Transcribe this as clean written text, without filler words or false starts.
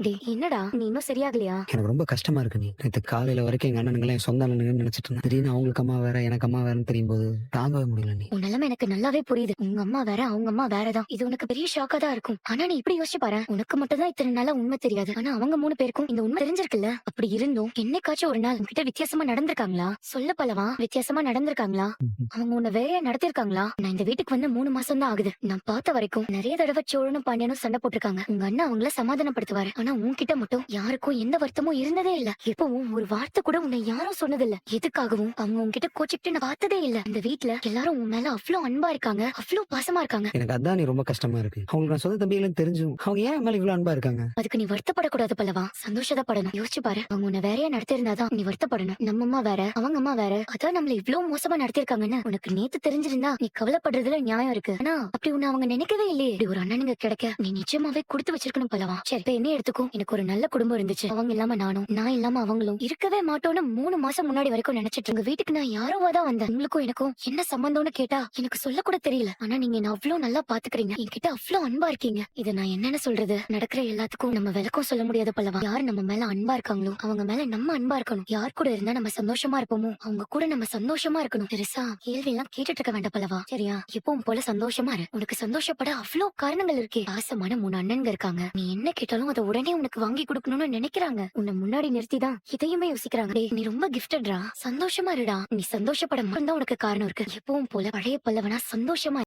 டேய் என்னடா நீ இன்னும் சரியாகலையா? எனக்கு ரொம்ப கஷ்டமா இருக்கு நீ. நேத்து காலையில வரைக்கும் எங்க அண்ணனுங்கள என் சொந்த அண்ணனுங்கன்னு நினைச்சிட்டு இருந்தேன். திடீர்னு அவங்களுக்கு அம்மா வேற, எனக்கு அம்மா வேறன்னு தெரியும்போது தாங்கவே முடியல நீ. உன் நிலைமை எனக்கு நல்லாவே புரியுது. உங்க அம்மா வேற, அவங்க அம்மா வேறதான். இது உனக்கு பெரிய ஷாக்கா தான் இருக்கும். ஆனா நீ இப்படி யோசிச்சு பாரேன். உனக்கு மட்டும் தான் இத்தனை நாளா உண்மை தெரியாது. ஆனா அவங்க 3 பேருக்கும் இந்த உண்மை தெரிஞ்சிருக்குல்ல. அப்படி இருந்தும் என்னைக்காச்சும் ஒரு நாள் உன்கிட்ட வித்தியாசமா நடந்திருக்காங்களா? சொல்ல பலவா வித்தியாசமா நடந்திருக்காங்களா? ம்ஹ்ம். அவங்க உன்னை வேறையா நடத்திருக்காங்களா? நான் இந்த வீட்டுக்கு வந்து 3 மாசம் தான் ஆகுது. நான் பார்த்த வரைக்கும் நிறைய தடவை சோழனும் பாண்டியனும் சண்டை போட்டிருக்காங்க. உங்க அண்ணா அவங்கள சமாதானப்படுத்துவாரு. ஆனா உன்கிட்ட மட்டும் யாருக்கும் எந்த வருத்தமும் இருந்ததே இல்ல. எப்பவும் ஒரு வார்த்தை கூட உன்னை யாரும் சொன்னதில்ல. எதுக்காகவும் அவங்க உன்கிட்ட கோச்சிக்கிட்டு நான் பார்த்ததே இல்ல. இந்த வீட்ல எல்லாரும் உன் மேல அவ்ளோ அன்பா இருக்காங்க, அவ்ளோ பாசமா இருக்காங்க. எனக்கு அதான் நீ ரொம்ப கஷ்டமா இருக்கு. அவங்களுக்கு நான் சொந்த தம்பிகளும் தெரிஞ்சும் அவங்க ஏன் என் மேல இவ்வளவு அன்பா இருக்காங்க? அதுக்கு நீ வருத்தப்படக்கூடாது பல்லவா, சந்தோஷப்படணும். யோசிச்சு பாரு, அவங்க உன்னை வேறையா நடத்திருந்தாதான் நீ வருத்தப்படணும். நம்ம அம்மா வேற, அவங்க அம்மா வேற, அதான் நம்மள இவ்ளோ மோசமா நடத்திருக்காங்கன்னு உனக்கு நேத்து தெரிஞ்சிருந்தா நீ கவலைப்படுறதுல நியாயம் இருக்கு. ஆனா அப்படி உன்னை அவங்க நினைக்கவே இல்லையே. இப்படி ஒரு அண்ணனுங்க கிடைக்க நீ நிச்சயமாவே கொடுத்து வச்சிருக்கணும் பல்லவா. சரி இப்ப என்ன எடுத்துக்கும், எனக்கு ஒரு நல்ல குடும்பம் இருந்துச்சு. அவங்க இல்லாம நானும், நான் இல்லாம அவங்களும் இருக்கவே மாட்டோம்னு 3 மாசம் முன்னாடி வரைக்கும் நினைச்சிட்டு உங்க வீட்டுக்கு நான் யாரோவா தான் வந்தேன். உங்களுக்கும் எனக்கும் என்ன சம்பந்தம்னு கேட்டா எனக்கு சொல்ல கூட தெரியல. ஆனா நீங்க என்ன அவ்ளோ நல்லா பாத்துக்கிறீங்க, என்கிட்ட அவ்ளோ அன்பா இருக்கீங்க. இத நான் என்னன்னு சொல்றது? நடக்கிற எல்லாத்துக்கும் நம்ம விளக்கம் சொல்ல முடியாது பல்லவா. யார் நம்ம மேல அன்பா இருக்காங்களோ அவங்க மேல நம்ம அன்பா இருக்கணும். யார் கூட இருந்தா நம்ம சந்தோஷமா இருப்போமோ அவங்க கூட நம்ம சந்தோஷமா இருக்கணும். பெருசா கேள்வி எல்லாம் கேட்டுட்டு இருக்க வேண்டாம் பல்லவா, சரியா? எப்பவும் போல சந்தோஷமா இரு. உனக்கு சந்தோஷப்பட அவ்ளோ காரணங்கள் இருக்கே. பாசமான 3 அண்ணன்க இருக்காங்க. நீ என்ன கேட்டாலும் அதை உடனே உனக்கு வாங்கி கொடுக்கணும்னு நினைக்கிறாங்க. உன்னை முன்னாடி நிறுத்திதான் இதையுமே யோசிக்கிறாங்க. டேய் நீ ரொம்ப கிஃப்டட்ரா, சந்தோஷமா இருடா. நீ சந்தோஷப்பட மட்டும்தான் உனக்கு காரணம் இருக்கு. எப்பவும் போல பழைய பல்லவனா சந்தோஷமா